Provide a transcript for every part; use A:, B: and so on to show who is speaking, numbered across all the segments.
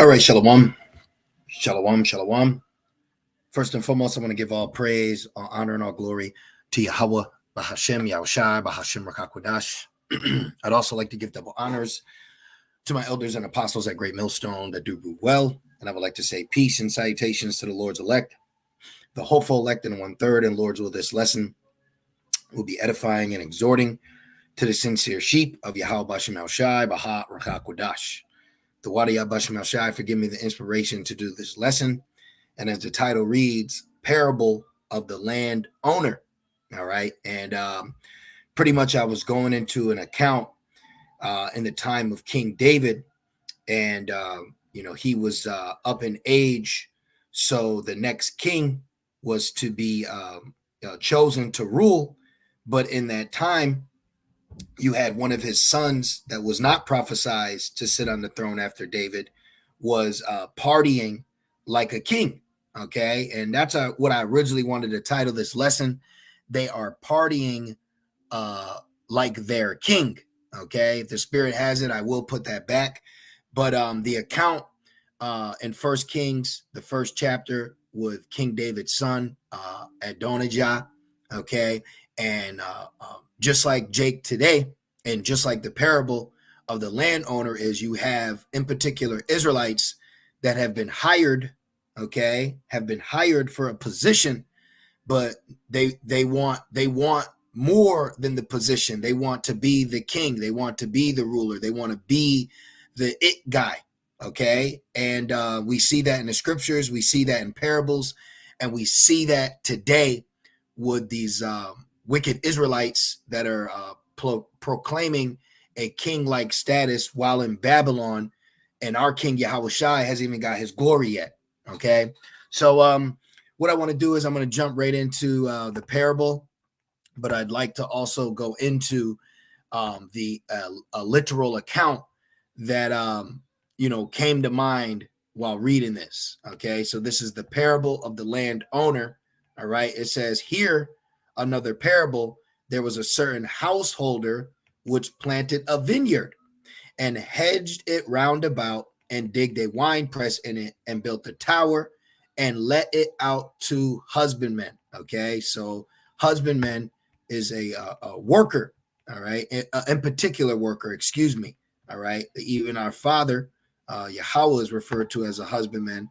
A: All right, shalom, shalom, shalom. First and foremost, I want to give all praise, all honor, and all glory to Yahweh, Bahashem, Yahushai, Bahashem, Rakakwadash. I'd also like to give double honors to my elders and apostles at Great Millstone that do root well. And I would like to say peace and salutations to the Lord's elect, the hopeful elect in 1/3, and Lord's will. This lesson will be edifying and exhorting to the sincere sheep of Yahweh, Bashem, Yahushai, Baha, Rakakwadash. The Wadiyah Bashem Shai, forgive me the inspiration to do this lesson. And as the title reads, Parable of the Landowner. All right. And pretty much I was going into an account in the time of King David. And, he was up in age. So the next king was to be chosen to rule. But in that time, you had one of his sons that was not prophesied to sit on the throne after David was partying like a king. Okay. And that's what I originally wanted to title this lesson. They are partying like their king. Okay. If the spirit has it, I will put that back. But the account in First Kings, the first chapter with King David's son, Adonijah. Okay. And just like Jake today, and just like the parable of the landowner is, you have in particular Israelites that have been hired, have been hired for a position, but they want more than the position. They want to be the king. They want to be the ruler. They want to be the it guy. Okay. And we see that in the scriptures. We see that in parables, and we see that today with these wicked Israelites that are proclaiming a king-like status while in Babylon, and our King Yahushai hasn't even got his glory yet. Okay, so what I want to do is I'm going to jump right into the parable, but I'd like to also go into the literal account that came to mind while reading this. Okay, so this is the parable of the landowner. All right, it says here, another parable, there was a certain householder which planted a vineyard and hedged it round about and digged a wine press in it and built a tower and let it out to husbandmen. Okay, so husbandman is a worker. All right, in particular worker, excuse me. All right, even our father, Yahweh, is referred to as a husbandman.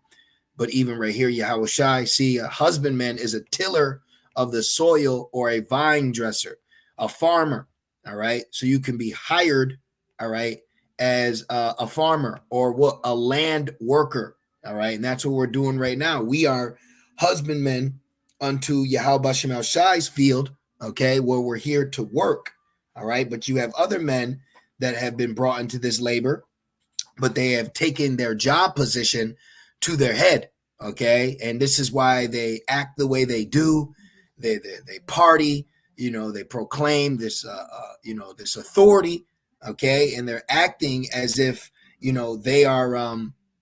A: But even right here, Yahushai, see, a husbandman is a tiller of the soil or a vine dresser, a farmer. All right. So you can be hired, all right, as a farmer or what, a land worker. All right. And that's what we're doing right now. We are husbandmen unto Yahweh Bashem Shai's field. Okay. Where we're here to work. All right. But you have other men that have been brought into this labor, but they have taken their job position to their head. Okay. And this is why they act the way they do. They party, they proclaim this, this authority. Okay. And they're acting as if, they are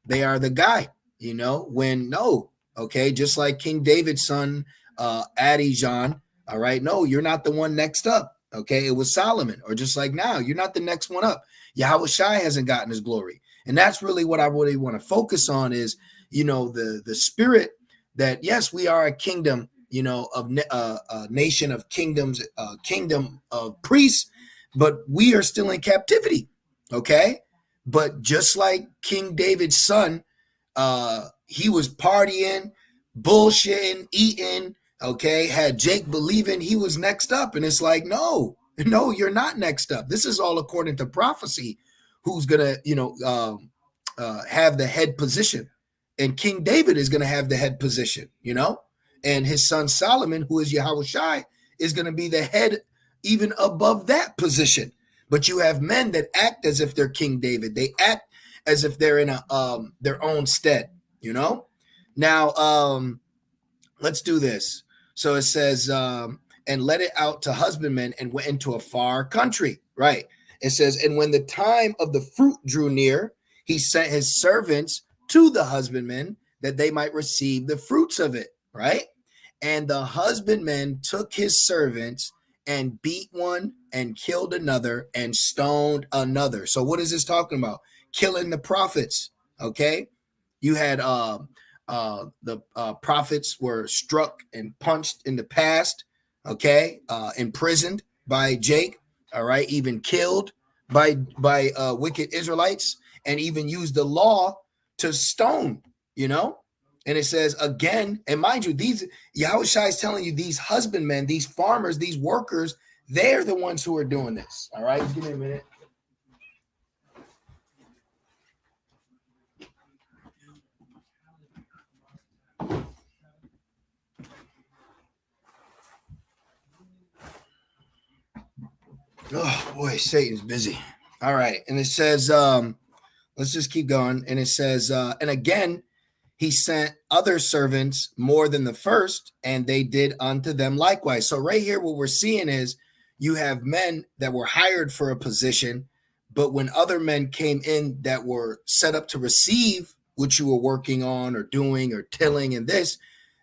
A: the guy, when no. Okay. Just like King David's son, Adijah. All right. No, you're not the one next up. Okay. It was Solomon. Or just like now, you're not the next one up. Yahushai hasn't gotten his glory. And that's really what I really want to focus on is, the spirit that, yes, we are a kingdom, of a nation of kingdoms, kingdom of priests, but we are still in captivity. Okay. But just like King David's son, he was partying, bullshitting, eating. Okay. Had Jake believing he was next up. And it's like, no, you're not next up. This is all according to prophecy. Who's going to, have the head position. And King David is going to have the head position, and his son Solomon, who is Yahushai, is going to be the head even above that position. But you have men that act as if they're King David. They act as if they're in their own stead, Now, let's do this. So it says, and let it out to husbandmen and went into a far country, right? It says, and when the time of the fruit drew near, he sent his servants to the husbandmen that they might receive the fruits of it, right? And the husbandmen took his servants and beat one and killed another and stoned another. So what is this talking about? Killing the prophets, okay? You had the prophets were struck and punched in the past, okay, imprisoned by Jake, all right, even killed by wicked Israelites, and even used the law to stone, you know. And it says again, and mind you, these Yahushua is telling you these husbandmen, these farmers, these workers, they're the ones who are doing this. All right, just give me a minute. Oh boy, Satan's busy. All right, and it says, let's just keep going. And it says, and again, he sent other servants more than the first, and they did unto them likewise. So right here, what we're seeing is you have men that were hired for a position, but when other men came in that were set up to receive what you were working on or doing or tilling and this,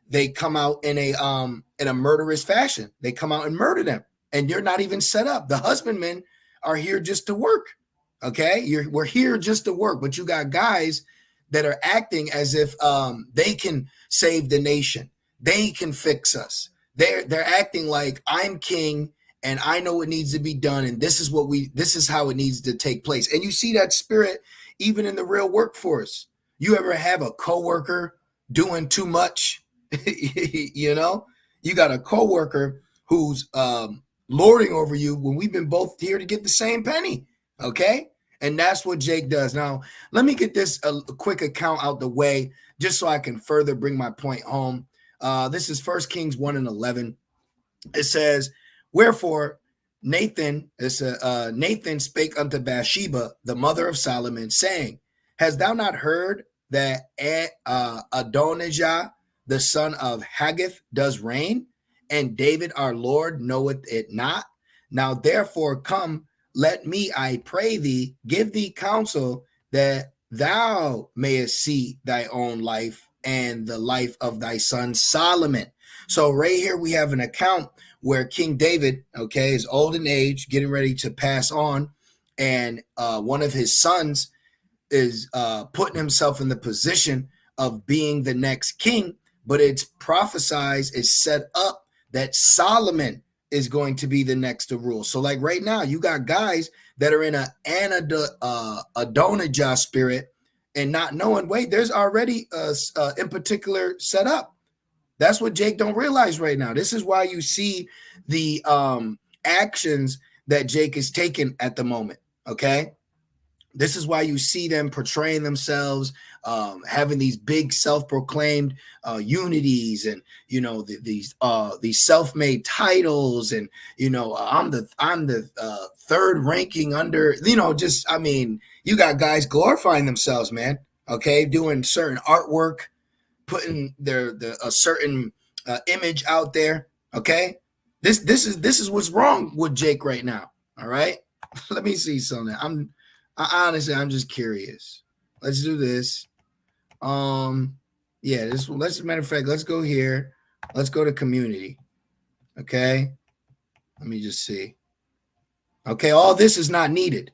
A: they come out in a murderous fashion. They come out and murder them, and you're not even set up. The husbandmen are here just to work. Okay, we're here just to work, but you got guys that are acting as if they can save the nation, they can fix us. They're acting like I'm king and I know what needs to be done, and this is how it needs to take place. And you see that spirit even in the real workforce. You ever have a coworker doing too much? You know, you got a coworker who's lording over you when we've been both here to get the same penny. Okay. And that's what Jake does. Now, let me get this a quick account out the way just so I can further bring my point home. This is 1 Kings 1:11. It says, wherefore Nathan spake unto Bathsheba, the mother of Solomon, saying, hast thou not heard that Adonijah, the son of Haggith, does reign, and David our Lord knoweth it not? Now therefore come, let me, I pray thee, give thee counsel that thou mayest see thy own life and the life of thy son Solomon. So right here we have an account where King David, okay, is old in age, getting ready to pass on, and one of his sons is putting himself in the position of being the next king, but it's prophesied, it's set up that Solomon is going to be the next to rule. So like right now, you got guys that are in a Adonijah spirit and not knowing, wait, there's already in particular set up. That's what Jake don't realize right now. This is why you see the actions that Jake is taking at the moment, okay? This is why you see them portraying themselves, having these big self-proclaimed unities, and you know these self-made titles, and you know I'm the third ranking under, you know, just I mean you got guys glorifying themselves, man. Okay, doing certain artwork, putting a certain image out there. Okay, this is what's wrong with Jake right now. All right, let me see something. Honestly, I'm just curious. Let's do this. Yeah, let's matter of fact, let's go here. Let's go to community. Okay. Let me just see. Okay, all this is not needed.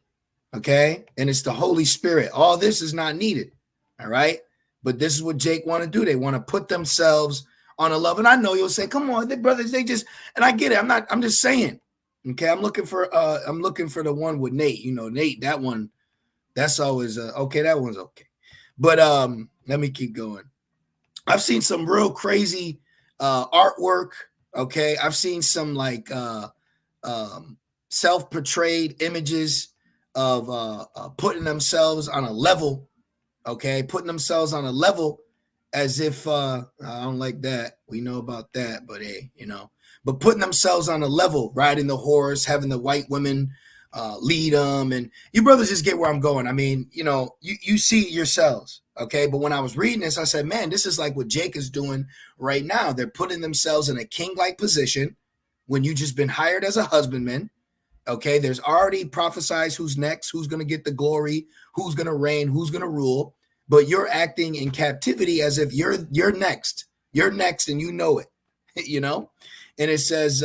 A: Okay, and it's the Holy Spirit. All this is not needed. All right. But this is what Jake want to do. They want to put themselves on a level. And I know you'll say, come on, they brothers, they just, and I get it. I'm just saying. Okay, I'm looking for the one with Nate. You know, Nate, that one. That's always okay. That one's okay. But let me keep going. I've seen some real crazy artwork. Okay. I've seen some like self-portrayed images of putting themselves on a level. Okay. Putting themselves on a level as if I don't like that. We know about that, but hey, you know, but putting themselves on a level, riding the horse, having the white women lead them, and you brothers just get where I'm going. I mean, you know, you see it yourselves, okay? But when I was reading this, I said, man, this is like what Jake is doing right now. They're putting themselves in a king-like position when you just been hired as a husbandman, okay? There's already prophesied who's next, who's going to get the glory, who's going to reign, who's going to rule, but you're acting in captivity as if you're next. You're next, and you know it, you know? And it says,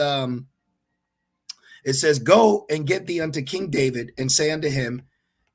A: go and get thee unto King David, and say unto him,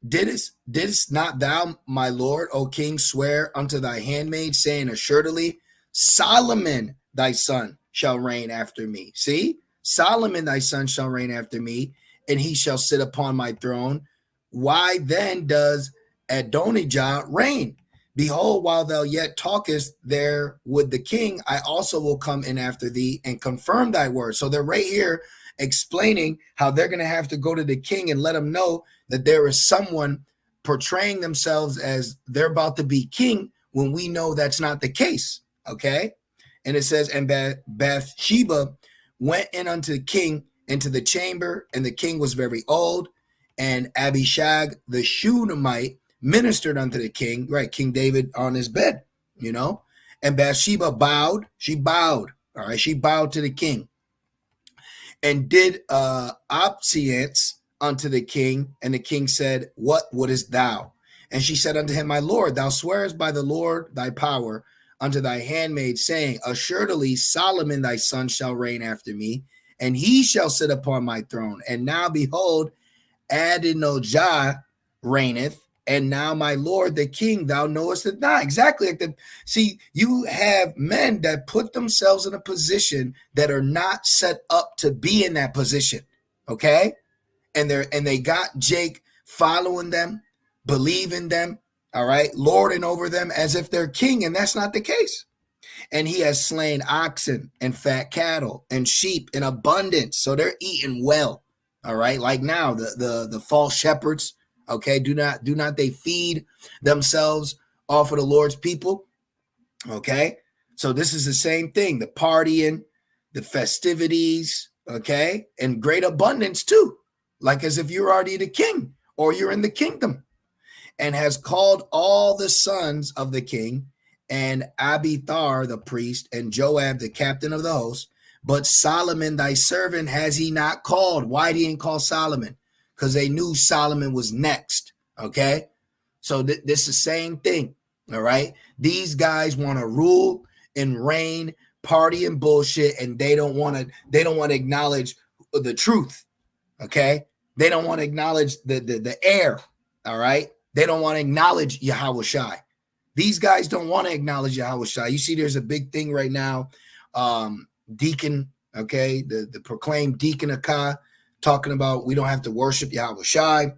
A: Didst not thou, my lord, O king, swear unto thy handmaid, saying, assuredly, Solomon thy son shall reign after me. See, Solomon thy son shall reign after me, and he shall sit upon my throne. Why then does Adonijah reign? Behold, while thou yet talkest there with the king, I also will come in after thee and confirm thy word. So they're right here explaining how they're going to have to go to the king and let him know that there is someone portraying themselves as they're about to be king when we know that's not the case. Okay. And it says, and Bathsheba went in unto the king into the chamber, and the king was very old, and Abishag the Shunammite ministered unto the king, right? King David on his bed, you know, and Bathsheba bowed. She bowed. All right. She bowed to the king and did obeisance unto the king. And the king said, what wouldest thou? And she said unto him, my lord, thou swearest by the Lord thy power unto thy handmaid, saying, assuredly Solomon thy son shall reign after me, and he shall sit upon my throne. And now behold, Adonijah reigneth, and now my lord the king, thou knowest it not. Exactly. Like see, you have men that put themselves in a position that are not set up to be in that position. Okay. And they got Jake following them, believing them, all right, lording over them as if they're king, and that's not the case. And he has slain oxen and fat cattle and sheep in abundance, so they're eating well, all right. Like now, the false shepherds, okay, do not they feed themselves off of the Lord's people, okay? So this is the same thing: the partying, the festivities, okay, and great abundance too, like as if you're already the king or you're in the kingdom. And has called all the sons of the king, and Abiathar the priest, and Joab the captain of the host. But Solomon thy servant has he not called. Why did he didn't call Solomon? Because they knew Solomon was next. Okay, so this is the same thing. All right, these guys want to rule and reign, party and bullshit, and they don't want to acknowledge the truth. Okay, they don't want to acknowledge the air. All right. They don't want to acknowledge Yahweh Shai. These guys don't want to acknowledge Yahweh Shai. You see, there's a big thing right now. Deacon, okay, the proclaimed Deacon Akah talking about we don't have to worship Yahweh Shai.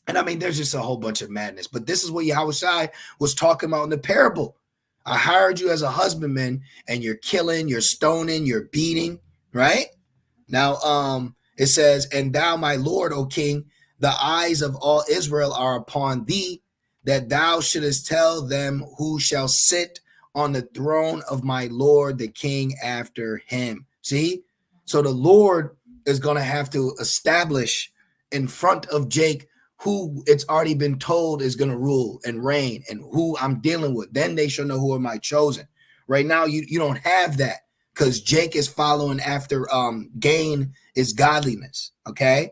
A: And I mean, there's just a whole bunch of madness. But this is what Yahweh Shai was talking about in the parable. I hired you as a husbandman, and you're killing, you're stoning, you're beating, right? Now, it says, and thou, my Lord, O king, the eyes of all Israel are upon thee, that thou shouldest tell them who shall sit on the throne of my Lord the king after him. See? So the Lord is going to have to establish in front of Jake who it's already been told is going to rule and reign and who I'm dealing with. Then they shall know who am I chosen. Right now, you don't have that because Jake is following after gain is godliness. Okay?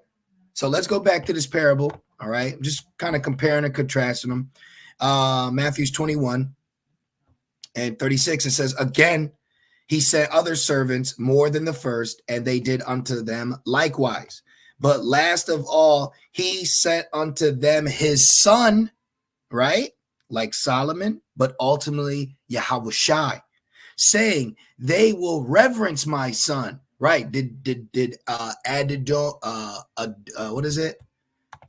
A: So let's go back to this parable, all right? I'm just kind of comparing and contrasting them. Matthew 21 and 36, it says, again, he sent other servants more than the first, and they did unto them likewise. But last of all, he sent unto them his son, right? Like Solomon, but ultimately Yahweh Shai, saying, they will reverence my son. Right. Did Adidon, what is it?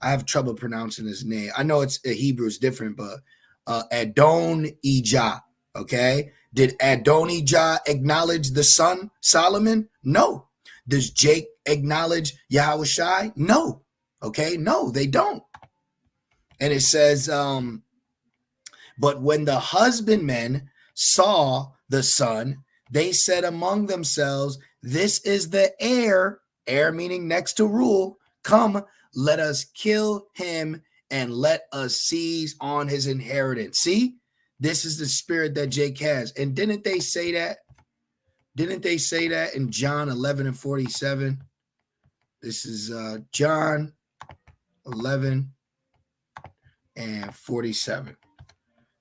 A: I have trouble pronouncing his name. I know it's Hebrew is different, but Adonijah. Okay. Did Adonijah acknowledge the son Solomon? No. Does Jake acknowledge Yahweh Shai? No. Okay. No, they don't. And it says, but when the husbandmen saw the son, they said among themselves, this is the heir meaning next to rule. Come, let us kill him and let us seize on his inheritance. See, this is the spirit that Jake has. And didn't they say that? Didn't they say that in John 11 and 47? This is John 11 and 47.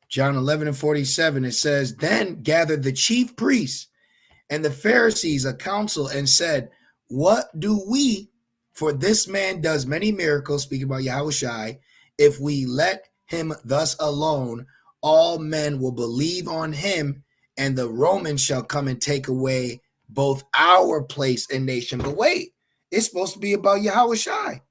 A: John 11 and 47, it says, then gathered the chief priests and the Pharisees a council and said, what do we, for this man does many miracles, speaking about Yahweh Shai, If we let him thus alone, all men will believe on him, and the Romans shall come and take away both our place and nation. But wait, it's supposed to be about Yahweh Shai.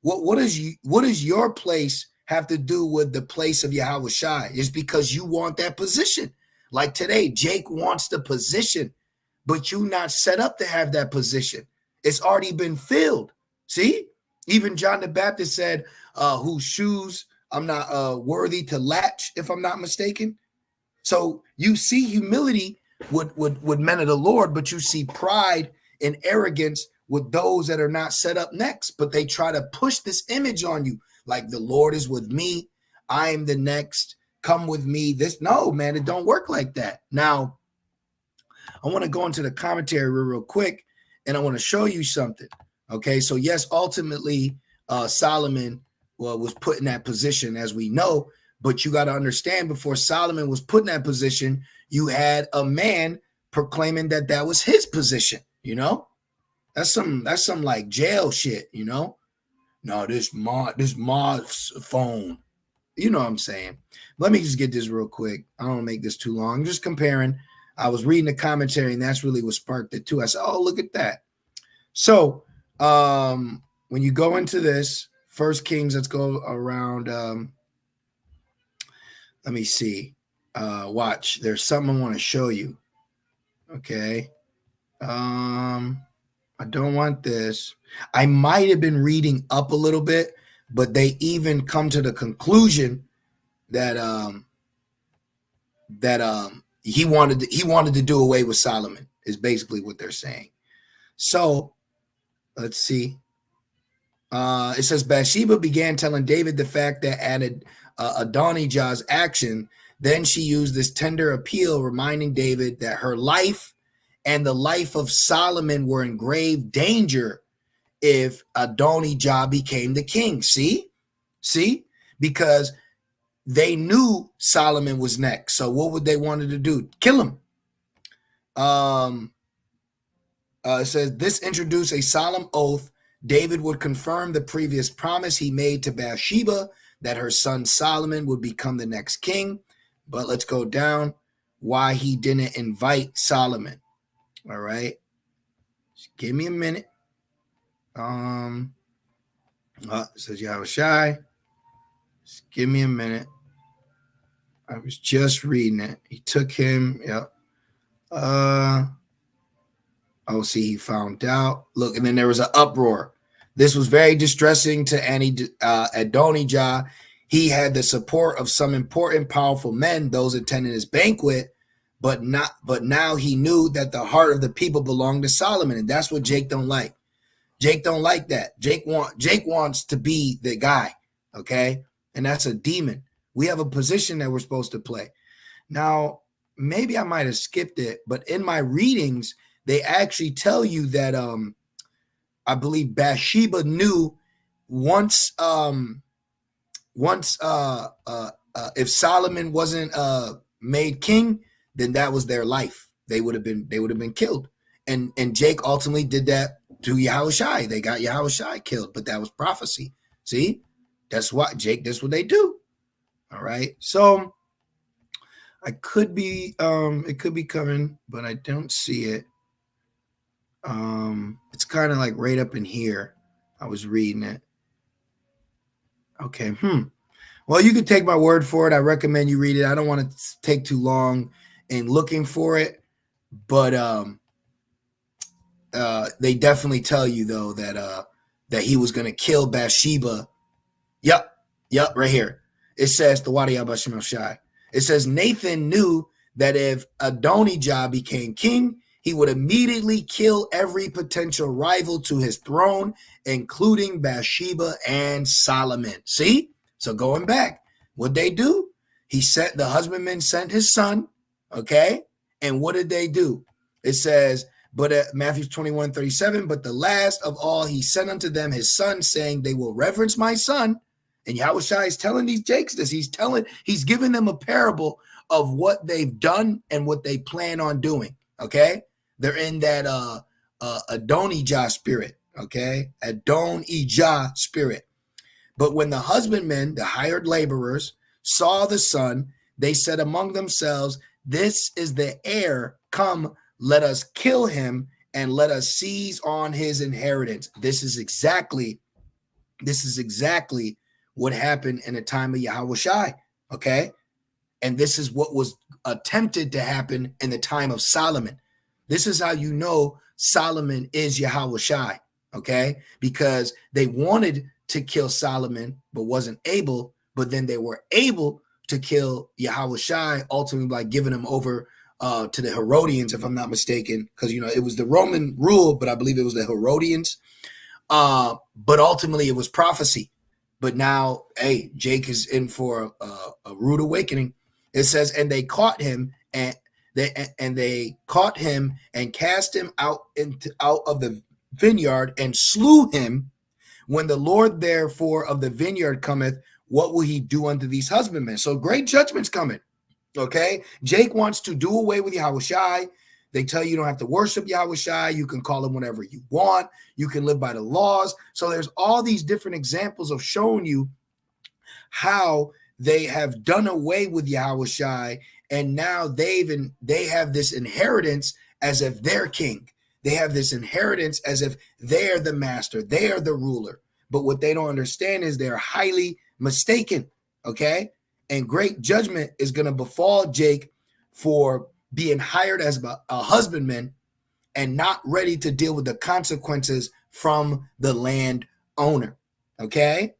A: What does your place have to do with the place of Yahweh Shai? It's because you want that position. Like today, Jake wants the position, but you not set up to have that position. It's already been filled. See? Even John the Baptist said, whose shoes I'm not worthy to latch, if I'm not mistaken. So you see humility with men of the Lord, but you see pride and arrogance with those that are not set up next. But they try to push this image on you, like the Lord is with me. I am the next. Come with me. No, man, it don't work like that. Now, I want to go into the commentary real quick, and I want to show you something. Okay, so yes, ultimately, Solomon was put in that position, as we know. But you got to understand, before Solomon was put in that position, you had a man proclaiming that was his position. You know, that's some like jail shit. You know, no, this mod's phone. You know what I'm saying? Let me just get this real quick. I don't want to make this too long. I'm just comparing. I was reading the commentary, and that's really what sparked it too. I said, "Oh, look at that." So, when you go into this First Kings, let's go around. Let me see. Watch. There's something I want to show you. Okay. I don't want this. I might have been reading up a little bit, but they even come to the conclusion that he wanted to do away with Solomon, is basically what they're saying. So let's see. It says Bathsheba began telling David the fact that added Adonijah's action. Then she used this tender appeal, reminding David that her life and the life of Solomon were in grave danger if Adonijah became the king. See, because they knew Solomon was next. So what would they wanted to do? Kill him. It says this introduced a solemn oath. David would confirm the previous promise he made to Bathsheba that her son Solomon would become the next king. But let's go down. Why he didn't invite Solomon. All right. Just give me a minute. It says Yahweh Shai. Just give me a minute. I was just reading it. He took him. Yep. Oh, see, he found out. Look, and then there was an uproar. This was very distressing to Adonijah. He had the support of some important, powerful men, those attending his banquet, but now he knew that the heart of the people belonged to Solomon, and that's what Jake don't like. Jake don't like that. Jake wants to be the guy, okay? And that's a demon. We have a position that we're supposed to play. Now, maybe I might have skipped it, but in my readings, they actually tell you that I believe Bathsheba knew once if Solomon wasn't made king, then that was their life. They would have been killed. And Jake ultimately did that to Yahweh Shai. They got Yahweh Shai killed, but that was prophecy. See, that's what that's what they do. All right. So I could be it could be coming, but I don't see it. It's kind of like right up in here. I was reading it. Okay. Well, you can take my word for it. I recommend you read it. I don't want to take too long in looking for it, but they definitely tell you though that he was going to kill Bathsheba. Yep, right here. It says the Wadi Abashim Shai. It says Nathan knew that if Adonijah became king, he would immediately kill every potential rival to his throne, including Bathsheba and Solomon. See? So going back, what they do? The husbandman sent his son, okay? And what did they do? It says, but at Matthew 21:37, but the last of all, he sent unto them his son, saying, they will reverence my son. And Yahweh Shai is telling these Jakes this. He's giving them a parable of what they've done and what they plan on doing, okay? They're in that Adonijah spirit, okay? Adonijah spirit. But when the husbandmen, the hired laborers, saw the son, they said among themselves, this is the heir. Come, let us kill him and let us seize on his inheritance. This is exactly what happened in the time of Yahushua. Okay. And this is what was attempted to happen in the time of Solomon. This is how you know Solomon is Yahushua. Okay. Because they wanted to kill Solomon, but wasn't able. But then they were able to kill Yahushua, ultimately by giving him over to the Herodians, if I'm not mistaken, because it was the Roman rule, but I believe it was the Herodians. But ultimately, it was prophecy. But now, hey, Jake is in for a rude awakening. It says, and they caught him and they caught him and cast him out of the vineyard and slew him. When the Lord therefore of the vineyard cometh, what will he do unto these husbandmen? So great judgment's coming. Okay. Jake wants to do away with Yahushua. They tell you don't have to worship Yahushua. You can call him whatever you want. You can live by the laws. So there's all these different examples of showing you how they have done away with Yahushua, and now they have this inheritance as if they're king. They have this inheritance as if they're the master, they are the ruler. But what they don't understand is they're highly mistaken. Okay. And great judgment is going to befall Jake for being hired as a husbandman and not ready to deal with the consequences from the land owner. Okay.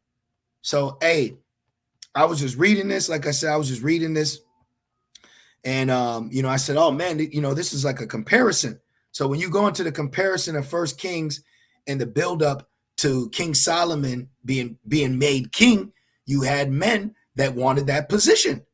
A: So, hey, I was just reading this. Like I said, I was just reading this. And, I said, oh, man, this is like a comparison. So when you go into the comparison of First Kings and the buildup to King Solomon being made king, you had men that wanted that position.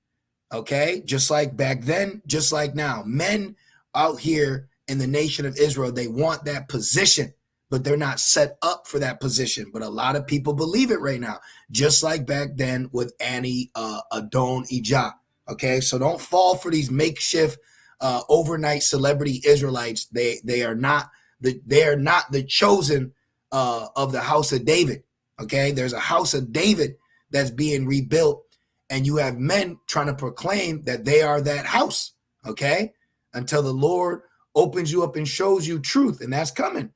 A: Okay. Just like back then, just like now, men out here in the nation of Israel, they want that position, but they're not set up for that position. But a lot of people believe it right now, just like back then with Annie Adon Ijah. Okay, so don't fall for these makeshift overnight celebrity Israelites. They are not the chosen of the house of David. Okay, there's a house of David that's being rebuilt, and you have men trying to proclaim that they are that house. Okay, until the Lord opens you up and shows you truth, and that's coming.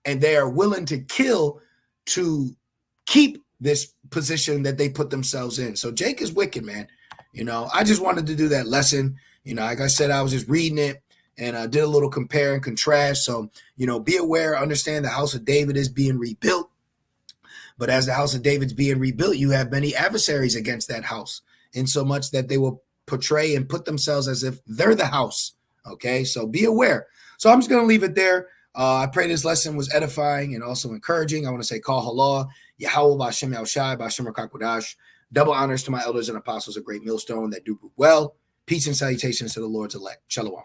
A: And they are willing to kill to keep this position that they put themselves in. So Jake is wicked, man. I just wanted to do that lesson. Like I said, I was just reading it and I did a little compare and contrast. So, be aware, understand the house of David is being rebuilt. But as the house of David's being rebuilt, you have many adversaries against that house, in so much that they will portray and put themselves as if they're the house. Okay, so be aware. So I'm just going to leave it there. I pray this lesson was edifying and also encouraging. I want to say, Kal Halal, Yahweh B'Shem Yahushai, B'Shem Rakakwadash. Double honors to my elders and apostles, a great millstone that do well. Peace and salutations to the Lord's elect. Shalom.